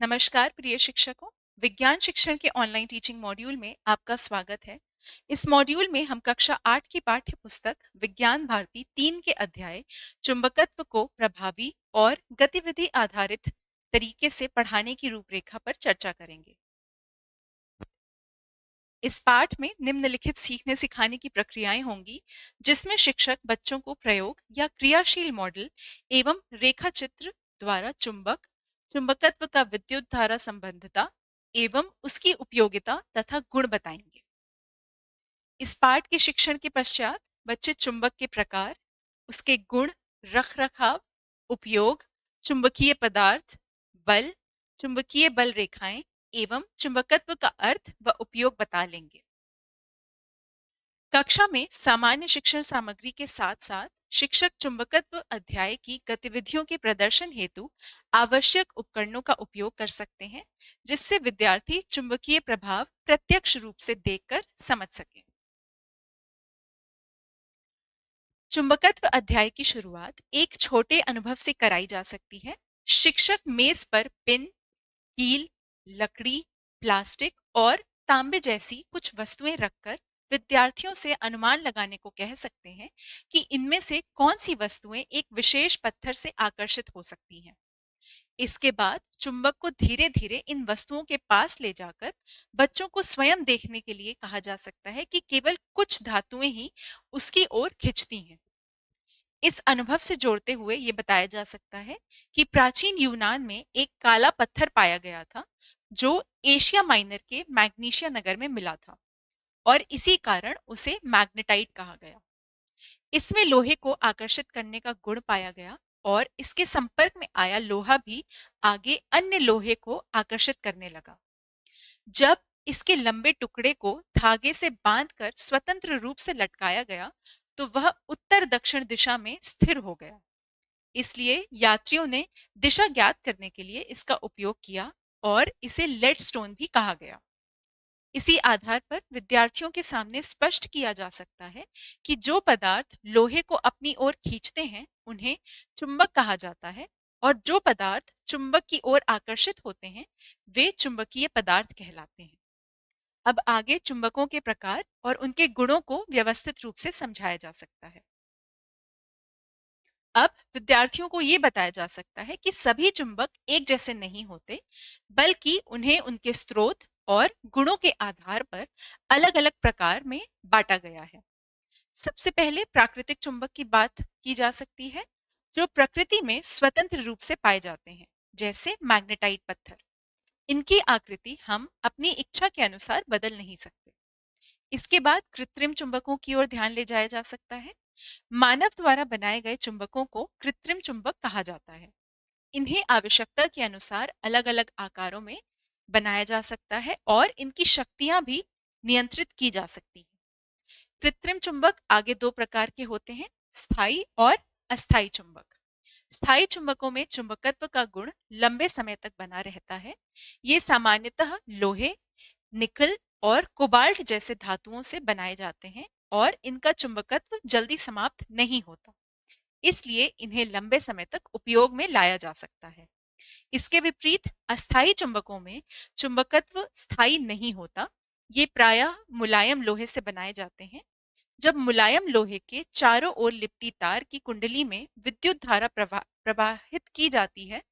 नमस्कार प्रिय शिक्षकों। विज्ञान शिक्षण के ऑनलाइन टीचिंग मॉड्यूल में आपका स्वागत है। इस मॉड्यूल में हम कक्षा 8 की पाठ्य पुस्तक विज्ञान भारती 3 के अध्याय चुंबकत्व को प्रभावी और गतिविधि आधारित तरीके से पढ़ाने की रूपरेखा पर चर्चा करेंगे। इस पाठ में निम्नलिखित सीखने सिखाने की प्रक्रियाएं होंगी, जिसमें शिक्षक बच्चों को प्रयोग या क्रियाशील मॉडल एवं रेखा चित्र द्वारा चुंबक, चुंबकत्व का विद्युत धारा संबंधता एवं उसकी उपयोगिता तथा गुण बताएंगे। इस पाठ के शिक्षण के पश्चात बच्चे चुंबक के प्रकार, उसके गुण, रख रखाव, उपयोग, चुंबकीय पदार्थ, बल, चुंबकीय बल रेखाएं एवं चुंबकत्व का अर्थ व उपयोग बता लेंगे। कक्षा में सामान्य शिक्षण सामग्री के साथ साथ शिक्षक चुंबकत्व अध्याय की गतिविधियों के प्रदर्शन हेतु आवश्यक उपकरणों का उपयोग कर सकते हैं, जिससे विद्यार्थी चुंबकीय प्रभाव प्रत्यक्ष रूप से देखकर समझ सकें। चुंबकत्व अध्याय की शुरुआत एक छोटे अनुभव से कराई जा सकती है। शिक्षक मेज पर पिन, कील, लकड़ी, प्लास्टिक और तांबे जैसी कुछ वस्तुएं रखकर विद्यार्थियों से अनुमान लगाने को कह सकते हैं कि इनमें से कौन सी वस्तुएं एक विशेष पत्थर से आकर्षित हो सकती हैं। इसके बाद चुंबक को धीरे धीरे इन वस्तुओं के पास ले जाकर बच्चों को स्वयं देखने के लिए कहा जा सकता है कि केवल कुछ धातुएं ही उसकी ओर खिंचती हैं। इस अनुभव से जोड़ते हुए ये बताया जा सकता है कि प्राचीन यूनान में एक काला पत्थर पाया गया था, जो एशिया माइनर के मैग्नीशिया नगर में मिला था और इसी कारण उसे मैग्नेटाइट कहा गया। इसमें लोहे को आकर्षित करने का गुण पाया गया और इसके संपर्क में आया लोहा भी आगे अन्य लोहे को आकर्षित करने लगा। जब इसके लंबे टुकड़े को धागे से बांधकर स्वतंत्र रूप से लटकाया गया, तो वह उत्तर दक्षिण दिशा में स्थिर हो गया। इसलिए यात्रियों ने दिशा ज्ञात करने के लिए इसका उपयोग किया और इसे लेड स्टोन भी कहा गया। इसी आधार पर विद्यार्थियों के सामने स्पष्ट किया जा सकता है कि जो पदार्थ लोहे को अपनी ओर खींचते हैं उन्हें चुंबक कहा जाता है और जो पदार्थ चुंबक की ओर आकर्षित होते हैं वे चुंबकीय पदार्थ कहलाते हैं। अब आगे चुंबकों के प्रकार और उनके गुणों को व्यवस्थित रूप से समझाया जा सकता है। अब विद्यार्थियों को ये बताया जा सकता है कि सभी चुंबक एक जैसे नहीं होते, बल्कि उन्हें उनके स्रोत और गुणों के आधार पर अलग-अलग प्रकार में बांटा गया है। सबसे पहले प्राकृतिक चुंबक की बात की जा सकती है, जो प्रकृति में स्वतंत्र रूप से पाए जाते हैं, जैसे मैग्नेटाइट पत्थर। इनकी आकृति हम अपनी इच्छा के अनुसार बदल नहीं सकते। इसके बाद कृत्रिम चुंबकों की ओर ध्यान ले जाया जा सकता है। मानव द्वारा बनाए गए चुंबकों को कृत्रिम चुंबक कहा जाता है। इन्हें आवश्यकता के अनुसार अलग-अलग आकारों में बनाया जा सकता है और इनकी शक्तियां भी नियंत्रित की जा सकती हैं। कृत्रिम चुंबक आगे दो प्रकार के होते हैं, स्थायी और अस्थायी चुंबक। स्थायी चुंबकों में चुंबकत्व का गुण लंबे समय तक बना रहता है। ये सामान्यतः लोहे, निकल और कोबाल्ट जैसे धातुओं से बनाए जाते हैं और इनका चुंबकत्व जल्दी समाप्त नहीं होता, इसलिए इन्हें लंबे समय तक उपयोग में लाया जा सकता है। इसके विपरीत अस्थायी चुंबकों में चुंबकत्व स्थायी नहीं होता। ये प्रायः मुलायम लोहे से बनाए जाते हैं। जब मुलायम लोहे के चारों ओर लिपटी तार की कुंडली में विद्युत धारा प्रवाहित की जाती है,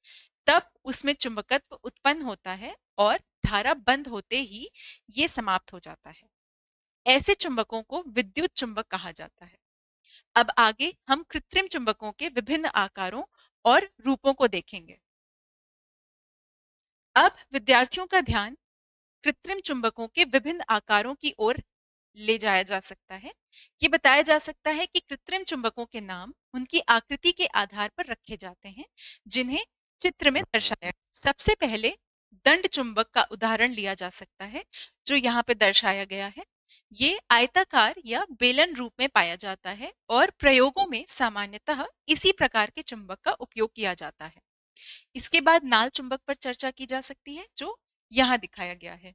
तब उसमें चुंबकत्व उत्पन्न होता है और धारा बंद होते ही ये समाप्त हो जाता है। ऐसे चुंबकों को विद्युत चुंबक कहा जाता है। अब आगे हम कृत्रिम चुंबकों के विभिन्न आकारों और रूपों को देखेंगे। अब विद्यार्थियों का ध्यान कृत्रिम चुंबकों के विभिन्न आकारों की ओर ले जाया जा सकता है। ये बताया जा सकता है कि कृत्रिम चुंबकों के नाम उनकी आकृति के आधार पर रखे जाते हैं, जिन्हें चित्र में दर्शाया। सबसे पहले दंड चुंबक का उदाहरण लिया जा सकता है, जो यहाँ पे दर्शाया गया है। ये आयताकार या बेलन रूप में पाया जाता है और प्रयोगों में सामान्यतः इसी प्रकार के चुंबक का उपयोग किया जाता है। इसके बाद नाल चुंबक पर चर्चा की जा सकती है, जो यहाँ दिखाया गया है।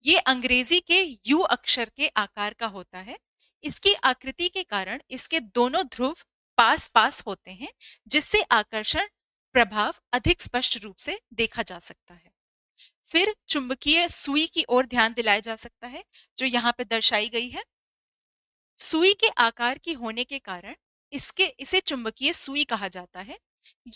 ये अंग्रेजी के यू अक्षर के आकार का होता है। इसकी आकृति के कारण इसके दोनों ध्रुव पास पास होते हैं, जिससे आकर्षण प्रभाव अधिक स्पष्ट रूप से देखा जा सकता है। फिर चुंबकीय सुई की ओर ध्यान दिलाया जा सकता है, जो यहाँ पे दर्शाई गई है। सुई के आकार की होने के कारण इसे चुंबकीय सुई कहा जाता है।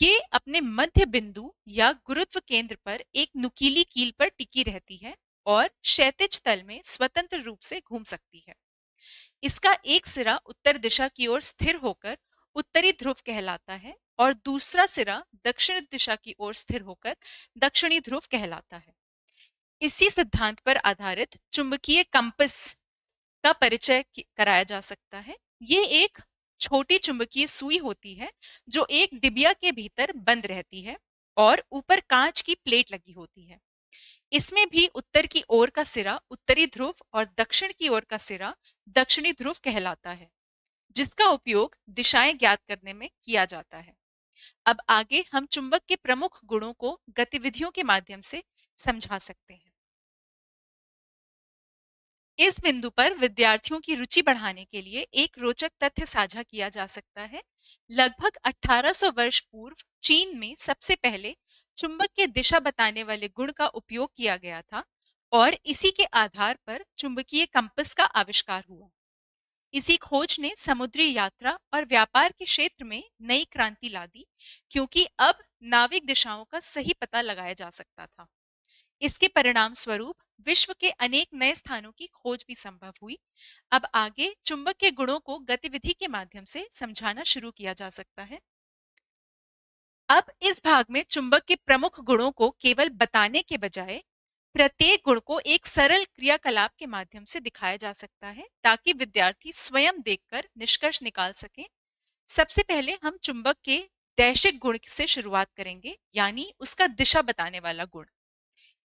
ये अपने मध्य बिंदु या गुरुत्व केंद्र पर एक नुकीली कील पर टिकी रहती है और क्षैतिज तल में स्वतंत्र रूप से घूम सकती है। इसका एक सिरा उत्तर दिशा की ओर स्थिर होकर उत्तरी ध्रुव कहलाता है और दूसरा सिरा दक्षिण दिशा की ओर स्थिर होकर दक्षिणी ध्रुव कहलाता है। इसी सिद्धांत पर आधारित चुंबकीय कंपास का परिचय कराया जा सकता है। ये एक छोटी चुंबकीय सुई होती है जो एक डिबिया के भीतर बंद रहती है और ऊपर कांच की प्लेट लगी होती है। इसमें भी उत्तर की ओर का सिरा उत्तरी ध्रुव और दक्षिण की ओर का सिरा दक्षिणी ध्रुव कहलाता है, जिसका उपयोग दिशाएं ज्ञात करने में किया जाता है। अब आगे हम चुंबक के प्रमुख गुणों को गतिविधियों के माध्यम से समझा सकते हैं। इस बिंदु पर विद्यार्थियों की रुचि बढ़ाने के लिए एक रोचक तथ्य साझा किया जा सकता है। लगभग 1800 वर्ष पूर्व चीन में सबसे पहले चुंबक के दिशा बताने वाले गुण का उपयोग किया गया था और इसी के आधार पर चुंबकीय कंपास का आविष्कार हुआ। इसी खोज ने समुद्री यात्रा और व्यापार के क्षेत्र में नई क्रांति ला दी, क्योंकि अब नाविक दिशाओं का सही पता लगाया जा सकता था। इसके परिणाम स्वरूप विश्व के अनेक नए स्थानों की खोज भी संभव हुई। अब आगे चुंबक के गुणों को गतिविधि के माध्यम से समझाना शुरू किया जा सकता है। अब इस भाग में चुंबक के प्रमुख गुणों को केवल बताने के बजाय प्रत्येक गुण को एक सरल क्रियाकलाप के माध्यम से दिखाया जा सकता है, ताकि विद्यार्थी स्वयं देखकर निष्कर्ष निकाल सकें। सबसे पहले हम चुंबक के दैशिक गुण से शुरुआत करेंगे, यानी उसका दिशा बताने वाला गुण।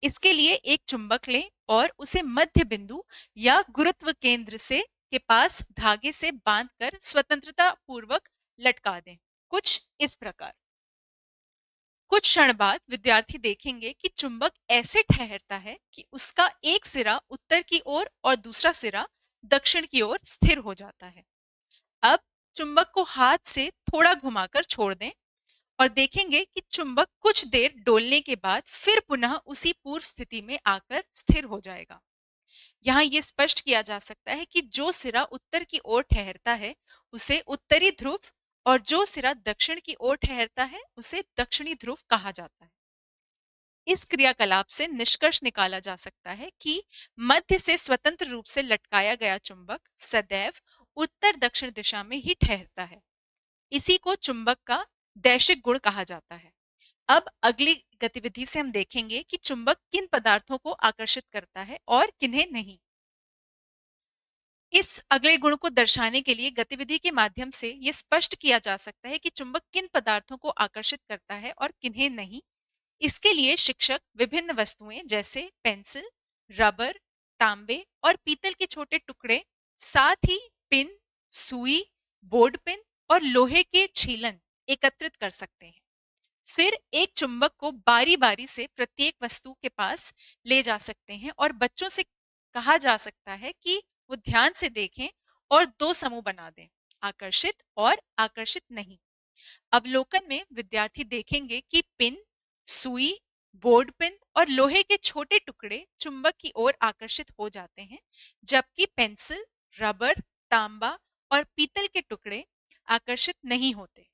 इसके लिए एक चुंबक लें और उसे मध्य बिंदु या गुरुत्व केंद्र से के पास धागे से बांधकर स्वतंत्रता पूर्वक लटका दें, कुछ इस प्रकार। कुछ क्षण बाद विद्यार्थी देखेंगे कि चुंबक ऐसे ठहरता है कि उसका एक सिरा उत्तर की ओर और दूसरा सिरा दक्षिण की ओर स्थिर हो जाता है। अब चुंबक को हाथ से थोड़ा घुमाकर छोड़ दें और देखेंगे कि चुंबक कुछ देर डोलने के बाद फिर पुनः उसी पूर्व स्थिति में आकर स्थिर हो जाएगा। यहाँ ये स्पष्ट किया जा सकता है कि जो सिरा उत्तर की ओर ठहरता है उसे उत्तरी ध्रुव और जो सिरा दक्षिण की ओर ठहरता है उसे दक्षिणी ध्रुव कहा जाता है। इस क्रियाकलाप से निष्कर्ष निकाला जा सकता है कि मध्य से स्वतंत्र रूप से लटकाया गया चुंबक सदैव उत्तर दक्षिण दिशा में ही ठहरता है। इसी को चुंबक का दैशिक गुण कहा जाता है। अब अगली गतिविधि से हम देखेंगे कि चुंबक किन पदार्थों को आकर्षित करता है और किन्हें नहीं। इस अगले गुण को दर्शाने के लिए गतिविधि के माध्यम से यह स्पष्ट किया जा सकता है कि चुंबक किन पदार्थों को आकर्षित करता है और किन्हें नहीं। इसके लिए शिक्षक विभिन्न वस्तुएं जैसे पेंसिल, रबर, तांबे और पीतल के छोटे टुकड़े, साथ ही पिन, सुई, बोर्ड पिन और लोहे के छीलन एकत्रित कर सकते हैं। फिर एक चुंबक को बारी बारी से प्रत्येक वस्तु के पास ले जा सकते हैं और बच्चों से कहा जा सकता है कि वो ध्यान से देखें और दो समूह बना दें, आकर्षित और आकर्षित नहीं। अवलोकन में विद्यार्थी देखेंगे कि पिन, सुई, बोर्ड पिन और लोहे के छोटे टुकड़े चुंबक की ओर आकर्षित हो जाते हैं, जबकि पेंसिल, रबर, तांबा और पीतल के टुकड़े आकर्षित नहीं होते।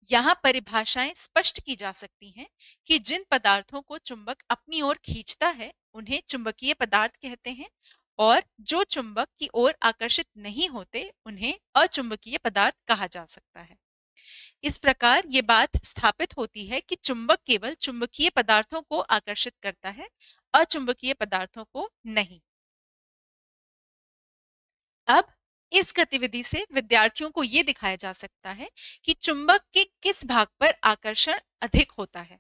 यहाँ परिभाषाएं स्पष्ट की जा सकती हैं कि जिन पदार्थों को चुंबक अपनी ओर खींचता है उन्हें चुंबकीय पदार्थ कहते हैं और जो चुंबक की ओर आकर्षित नहीं होते उन्हें अचुंबकीय पदार्थ कहा जा सकता है। इस प्रकार ये बात स्थापित होती है कि चुंबक केवल चुंबकीय पदार्थों को आकर्षित करता है, अचुंबकीय पदार्थों को नहीं। अब इस गतिविधि से विद्यार्थियों को यह दिखाया जा सकता है कि चुंबक के किस भाग पर आकर्षण अधिक होता है।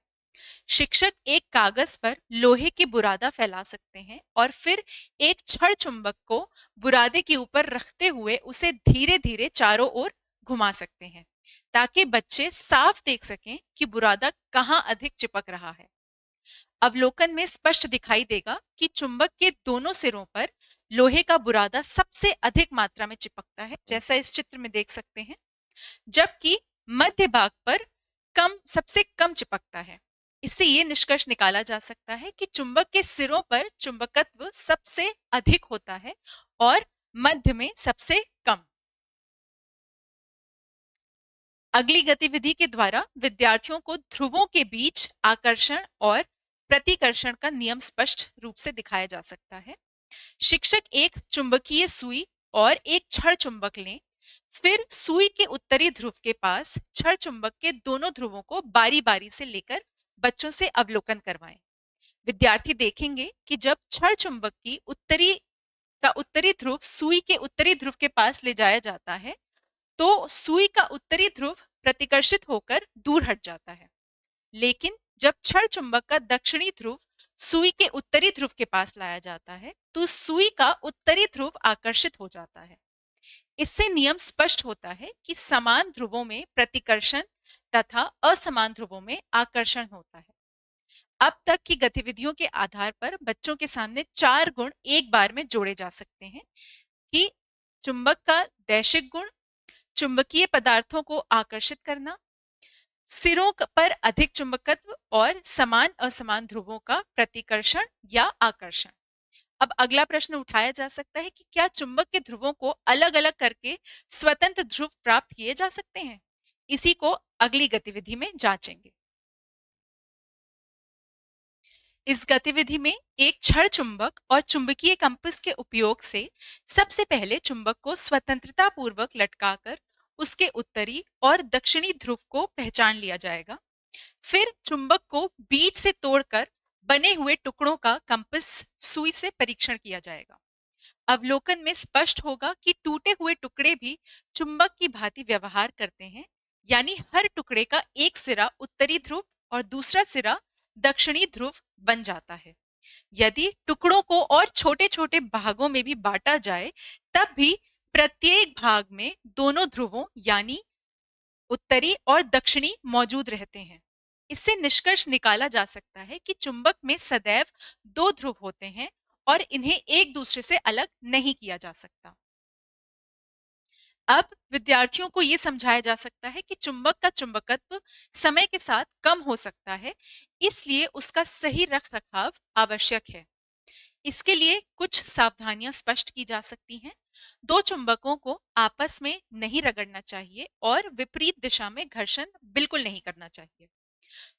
शिक्षक एक कागज पर लोहे की बुरादा फैला सकते हैं और फिर एक छड़ चुंबक को बुरादे के ऊपर रखते हुए उसे धीरे धीरे चारों ओर घुमा सकते हैं, ताकि बच्चे साफ देख सकें कि बुरादा कहाँ अधिक चिपक रहा है। अवलोकन में स्पष्ट दिखाई देगा कि चुंबक के दोनों सिरों पर लोहे का बुरादा सबसे अधिक मात्रा में चिपकता है, जैसा इस चित्र में देख सकते हैं, जबकि मध्य भाग पर सबसे कम चिपकता है। इससे ये निष्कर्ष निकाला जा सकता है कि चुंबक के सिरों पर चुंबकत्व सबसे अधिक होता है और मध्य में सबसे कम। अगली गतिविधि के द्वारा विद्यार्थियों को ध्रुवों के बीच आकर्षण और प्रतिकर्षण का नियम स्पष्ट रूप से दिखाया जा सकता है। शिक्षक एक चुंबकीय सुई और एक छड़ चुंबक लें, फिर सुई के उत्तरी ध्रुव के पास छड़ चुंबक के दोनों ध्रुवों को बारी-बारी से लेकर बच्चों से अवलोकन करवाएं। विद्यार्थी देखेंगे कि जब छड़ चुंबक की उत्तरी ध्रुव सुई के उत्तरी ध्रुव के पास ले जाया जाता है, तो सुई का उत्तरी ध्रुव प्रतिकर्षित होकर दूर हट जाता है। लेकिन जब छड़ चुंबक का दक्षिणी ध्रुव सुई के उत्तरी ध्रुव के पास लाया जाता है, तो सुई का उत्तरी ध्रुव आकर्षित हो जाता है। इससे नियम स्पष्ट होता है कि समान ध्रुवों में प्रतिकर्षण तथा असमान ध्रुवों में आकर्षण होता है। अब तक की गतिविधियों के आधार पर बच्चों के सामने 4 गुण एक बार में जोड़े जा सकते हैं कि चुंबक का दैशिक गुण, चुंबकीय पदार्थों को आकर्षित करना, सिरों पर अधिक चुंबकत्व और समान असमान ध्रुवों का प्रतिकर्षण या आकर्षण। अब अगला प्रश्न उठाया जा सकता है कि क्या चुंबक के ध्रुवों को अलग-अलग करके स्वतंत्र ध्रुव प्राप्त किए जा सकते हैं? इसी को अगली गतिविधि में जांचेंगे। इस गतिविधि में एक छड़ चुंबक और चुंबकीय कंपास के उपयोग से सबसे पहले चुंबक को स्वतंत्रता पूर्वक लटकाकर उसके उत्तरी और दक्षिणी ध्रुव को पहचान लिया जाएगा। फिर चुंबक को बीच से तोड़कर बने हुए टुकड़ों का कंपास सुई से परीक्षण किया जाएगा। अवलोकन में स्पष्ट होगा कि टूटे हुए टुकड़े भी चुंबक की भांति व्यवहार करते हैं, यानी हर टुकड़े का एक सिरा उत्तरी ध्रुव और दूसरा सिरा दक्षिणी ध्रुव बन जाता है। यदि टुकड़ों को और छोटे-छोटे भागों में भी बांटा जाए, तब भी प्रत्येक भाग में दोनों ध्रुवों यानी उत्तरी और दक्षिणी मौजूद रहते हैं। इससे निष्कर्ष निकाला जा सकता है कि चुंबक में सदैव 2 ध्रुव होते हैं और इन्हें एक दूसरे से अलग नहीं किया जा सकता। अब विद्यार्थियों को यह समझाया जा सकता है कि चुंबक का चुंबकत्व समय के साथ कम हो सकता है, इसलिए उसका सही रखरखाव आवश्यक है। इसके लिए कुछ सावधानियां स्पष्ट की जा सकती हैं। 2 चुंबकों को आपस में नहीं रगड़ना चाहिए और विपरीत दिशा में घर्षण बिल्कुल नहीं करना चाहिए।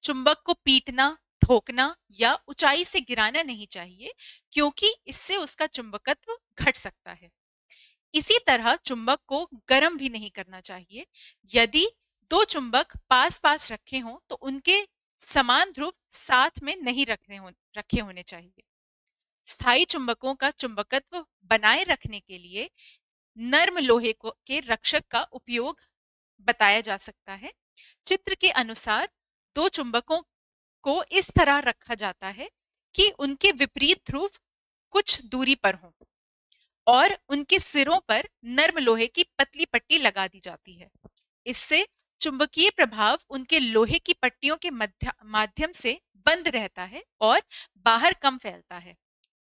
चुंबक को पीटना, ठोकना या ऊंचाई से गिराना नहीं चाहिए, क्योंकि इससे उसका चुंबकत्व घट सकता है। इसी तरह चुंबक को गर्म भी नहीं करना चाहिए। यदि 2 चुंबक पास-पास रखे हों, तो उनके समान ध्रुव साथ में नहीं रखे होने चाहिए। स्थायी चुंबकों का चुंबकत्व बनाए रखने के लिए नर्म लोहे के रक्षक का उपयोग बताया जा सकता है। चित्र के अनुसार 2 चुंबकों को इस तरह रखा जाता है कि उनके विपरीत ध्रुव कुछ दूरी पर हों और उनके सिरों पर नर्म लोहे की पतली पट्टी लगा दी जाती है। इससे चुंबकीय प्रभाव उनके लोहे की पट्टियों के माध्यम से बंद रहता है और बाहर कम फैलता है।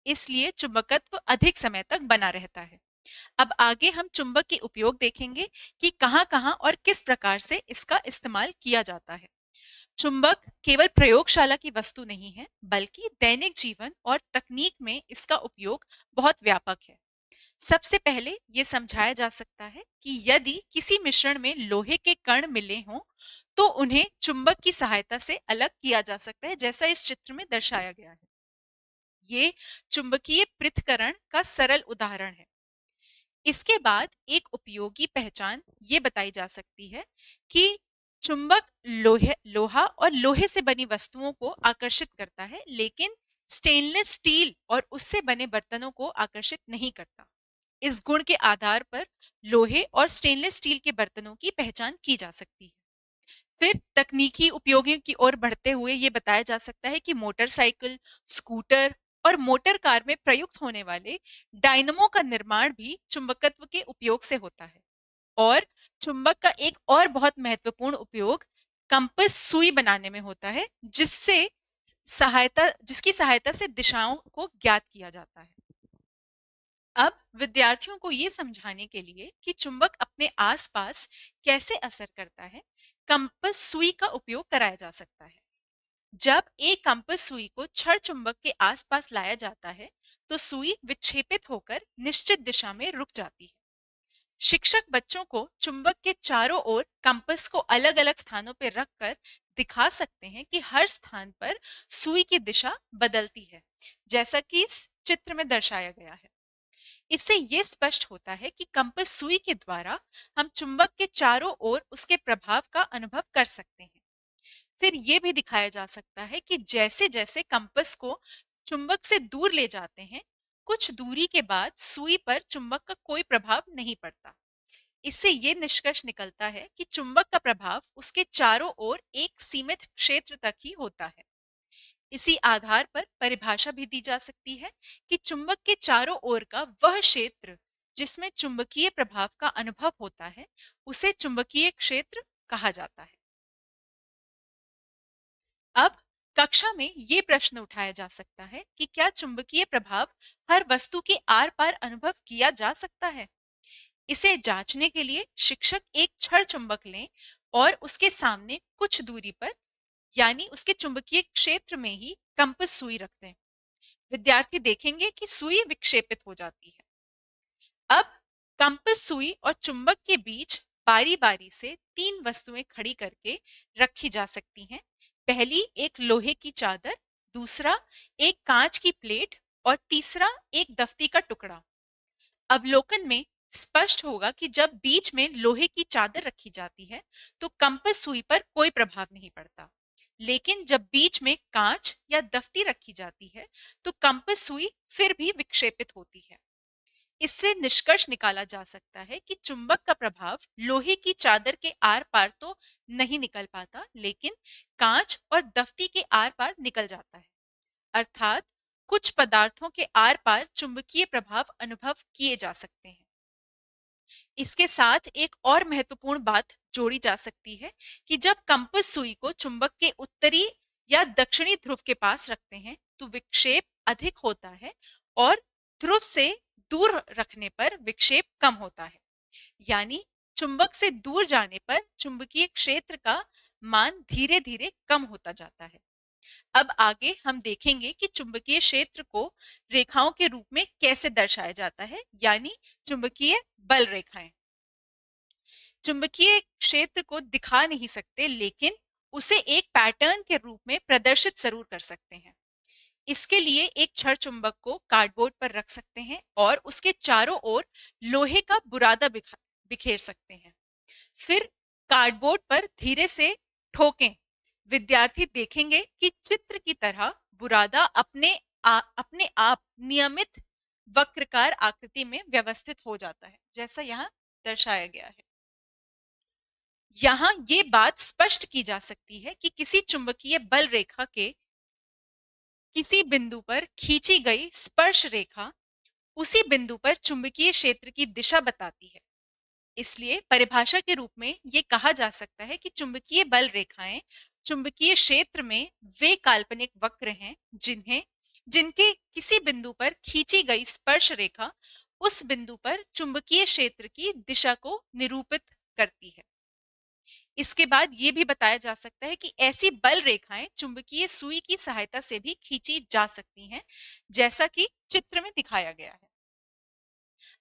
इसलिए चुंबकत्व अधिक समय तक बना रहता है। अब आगे हम चुंबक के उपयोग देखेंगे कि कहां-कहां और किस प्रकार से इसका इस्तेमाल किया जाता है। चुंबक केवल प्रयोगशाला की वस्तु नहीं है, बल्कि दैनिक जीवन और तकनीक में इसका उपयोग बहुत व्यापक है। सबसे पहले ये समझाया जा सकता है कि यदि किसी मिश्रण में लोहे के कण मिले हों, तो उन्हें चुंबक की सहायता से अलग किया जा सकता है, जैसा इस चित्र में दर्शाया गया है। ये चुंबकीय पृथक्करण का सरल उदाहरण है। इसके बाद एक उपयोगी पहचान ये बताई जा सकती है कि चुंबक लोहा और लोहे से बनी वस्तुओं को आकर्षित करता है, लेकिन स्टेनलेस स्टील और उससे बने बर्तनों को आकर्षित नहीं करता। इस गुण के आधार पर लोहे और स्टेनलेस स्टील के बर्तनों की पहचान की जा सकती है। फिर तकनीकी उपयोगों की ओर बढ़ते हुए ये बताया जा सकता है कि मोटरसाइकिल, स्कूटर और मोटर कार में प्रयुक्त होने वाले डायनमो का निर्माण भी चुंबकत्व के उपयोग से होता है। और चुंबक का एक और बहुत महत्वपूर्ण उपयोग कंपास सुई बनाने में होता है, जिसकी सहायता से दिशाओं को ज्ञात किया जाता है। अब विद्यार्थियों को ये समझाने के लिए कि चुंबक अपने आसपास कैसे असर करता है, कंपास सुई का उपयोग कराया जा सकता है। जब एक कंपास सुई को छड़ चुंबक के आसपास लाया जाता है, तो सुई विक्षेपित होकर निश्चित दिशा में रुक जाती है। शिक्षक बच्चों को चुंबक के चारों ओर कंपास को अलग-अलग स्थानों पर रखकर दिखा सकते हैं कि हर स्थान पर सुई की दिशा बदलती है, जैसा कि इस चित्र में दर्शाया गया है। इससे ये स्पष्ट होता है कि कंपास सुई के द्वारा हम चुंबक के चारों ओर उसके प्रभाव का अनुभव कर सकते हैं। फिर ये भी दिखाया जा सकता है कि जैसे-जैसे कंपास को चुंबक से दूर ले जाते हैं, कुछ दूरी के बाद सुई पर चुंबक का कोई प्रभाव नहीं पड़ता। इससे ये निष्कर्ष निकलता है कि चुंबक का प्रभाव उसके चारों ओर एक सीमित क्षेत्र तक ही होता है। इसी आधार पर परिभाषा भी दी जा सकती है कि चुंबक के चारों ओर का वह क्षेत्र जिसमें चुंबकीय प्रभाव का अनुभव होता है, उसे चुंबकीय क्षेत्र कहा जाता है। अब कक्षा में ये प्रश्न उठाया जा सकता है कि क्या चुंबकीय प्रभाव हर वस्तु के आर पार अनुभव किया जा सकता है? इसे जांचने के लिए शिक्षक एक छड़ चुंबक लें और उसके सामने कुछ दूरी पर, यानी उसके चुंबकीय क्षेत्र में ही कंपास सुई रख दें। विद्यार्थी देखेंगे कि सुई विक्षेपित हो जाती है। अब कंपास सुई और चुंबक के बीच बारी-बारी से तीन वस्तुएं खड़ी करके रखी जा सकती हैं। पहली एक लोहे की चादर, दूसरा एक कांच की प्लेट और तीसरा एक दफ्ती का टुकड़ा। अवलोकन में स्पष्ट होगा कि जब बीच में लोहे की चादर रखी जाती है, तो कंपास सुई पर कोई प्रभाव नहीं पड़ता। लेकिन जब बीच में कांच या दफ्ती रखी जाती है, तो कंपास सुई फिर भी विक्षेपित होती है। इससे निष्कर्ष निकाला जा सकता है कि चुंबक का प्रभाव लोहे की चादर के आर पार तो नहीं निकल पाता, लेकिन कांच और दफ्ती के आर पार निकल जाता है। अर्थात कुछ पदार्थों के आर पार चुंबकीय प्रभाव अनुभव किए जा सकते हैं। इसके साथ एक और महत्वपूर्ण बात जोड़ी जा सकती है कि जब कंपास सुई को चुंबक के उत्तरी या दक्षिणी ध्रुव के पास रखते हैं, तो विक्षेप अधिक होता है और ध्रुव से दूर रखने पर विक्षेप कम होता है। यानी चुंबक से दूर जाने पर चुंबकीय क्षेत्र का मान धीरे-धीरे कम होता जाता है। अब आगे हम देखेंगे कि चुंबकीय क्षेत्र को रेखाओं के रूप में कैसे दर्शाया जाता है, यानी चुंबकीय बल रेखाएं। चुंबकीय क्षेत्र को दिखा नहीं सकते, लेकिन उसे एक पैटर्न के रूप में प्रदर्शित जरूर कर सकते हैं। इसके लिए एक छड़ चुंबक को कार्डबोर्ड पर रख सकते हैं और उसके चारों ओर लोहे का बुरादा बिखेर सकते हैं। फिर कार्डबोर्ड पर धीरे से ठोकें। विद्यार्थी देखेंगे कि चित्र की तरह बुरादा अपने आप नियमित वक्राकार आकृति में व्यवस्थित हो जाता है, जैसा यहाँ दर्शाया गया है। यहाँ ये बात स्पष्ट की जा सकती है कि किसी चुंबकीय बल रेखा के किसी बिंदु पर खींची गई स्पर्श रेखा उसी बिंदु पर चुंबकीय क्षेत्र की दिशा बताती है। इसलिए परिभाषा के रूप में ये कहा जा सकता है कि चुंबकीय बल रेखाएं चुंबकीय क्षेत्र में वे काल्पनिक वक्र हैं जिनके किसी बिंदु पर खींची गई स्पर्श रेखा उस बिंदु पर चुंबकीय क्षेत्र की दिशा को निरूपित करती है। इसके बाद ये भी बताया जा सकता है कि ऐसी बल रेखाएं चुंबकीय सुई की सहायता से भी खींची जा सकती हैं, जैसा कि चित्र में दिखाया गया है।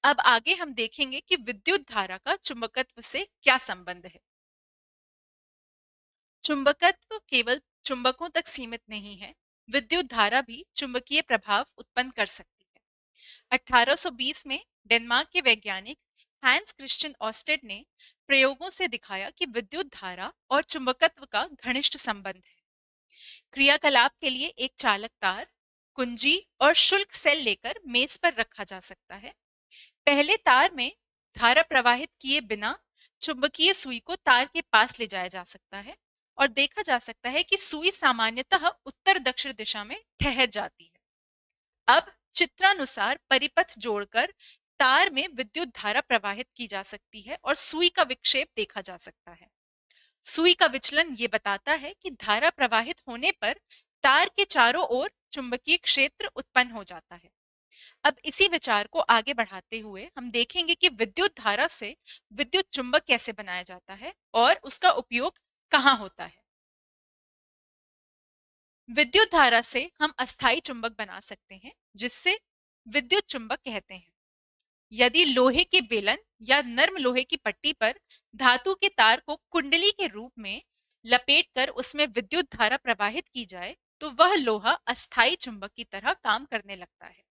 अब आगे हम देखेंगे कि विद्युत धारा का चुंबकत्व से क्या संबंध है। चुंबकत्व केवल चुंबकों तक सीमित नहीं है, विद्युत धारा भी चुंबकीय प्रभाव उत्पन्न कर सकती है। 1820 में डेनमार्क के वैज्ञानिक हैंस क्रिश्चियन ऑस्टेड ने प्रयोगों से दिखाया कि विद्युत धारा और चुंबकत्व का घनिष्ठ संबंध है। क्रियाकलाप के लिए एक चालक तार, कुंजी और शुल्क सेल लेकर मेज पर रखा जा सकता है। पहले तार में धारा प्रवाहित किए बिना चुंबकीय सुई को तार के पास ले जाया जा सकता है और देखा जा सकता है कि सुई सामान्यतः उत्तर दक्षिण दिशा में ठहर जाती है। अब चित्रानुसार परिपथ जोड़कर तार में विद्युत धारा प्रवाहित की जा सकती है और सुई का विक्षेप देखा जा सकता है। सुई का विचलन ये बताता है कि धारा प्रवाहित होने पर तार के चारों ओर चुंबकीय क्षेत्र उत्पन्न हो जाता है। अब इसी विचार को आगे बढ़ाते हुए हम देखेंगे कि विद्युत धारा से विद्युत चुंबक कैसे बनाया जाता है और उसका उपयोग कहाँ होता है। विद्युत धारा से हम अस्थाई चुंबक बना सकते हैं, जिससे विद्युत चुंबक कहते हैं। यदि लोहे के बेलन या नर्म लोहे की पट्टी पर धातु के तार को कुंडली के रूप में लपेटकर उसमें विद्युत धारा प्रवाहित की जाए, तो वह लोहा अस्थाई चुंबक की तरह काम करने लगता है।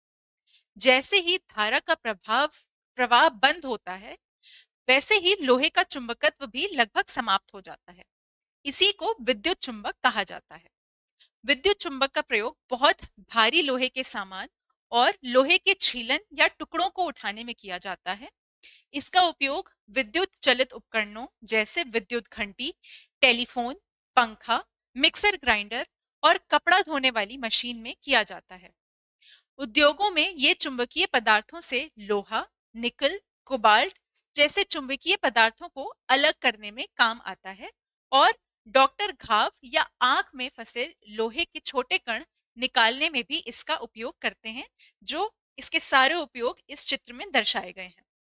जैसे ही धारा का प्रवाह बंद होता है, वैसे ही लोहे का चुंबकत्व भी लगभग समाप्त हो जाता है। इसी को विद्युत चुंबक कहा जाता है। विद्युत चुंबक का प्रयोग बहुत भारी लोहे के सामान और लोहे के छीलन या टुकड़ों को उठाने में किया जाता है। इसका उपयोग विद्युत चलित उपकरणों जैसे विद्युत घंटी, टेलीफोन, पंखा, मिक्सर ग्राइंडर और कपड़ा धोने वाली मशीन में किया जाता है। उद्योगों में ये चुंबकीय पदार्थों से लोहा, निकल, कोबाल्ट जैसे चुंबकीय पदार्थों को अलग करने में काम आता है, और डॉक्टर घाव या आंख में फंसे लोहे के छोटे कण निकालने में भी इसका उपयोग करते हैं। जो इसके सारे उपयोग इस चित्र में दर्शाए गए हैं।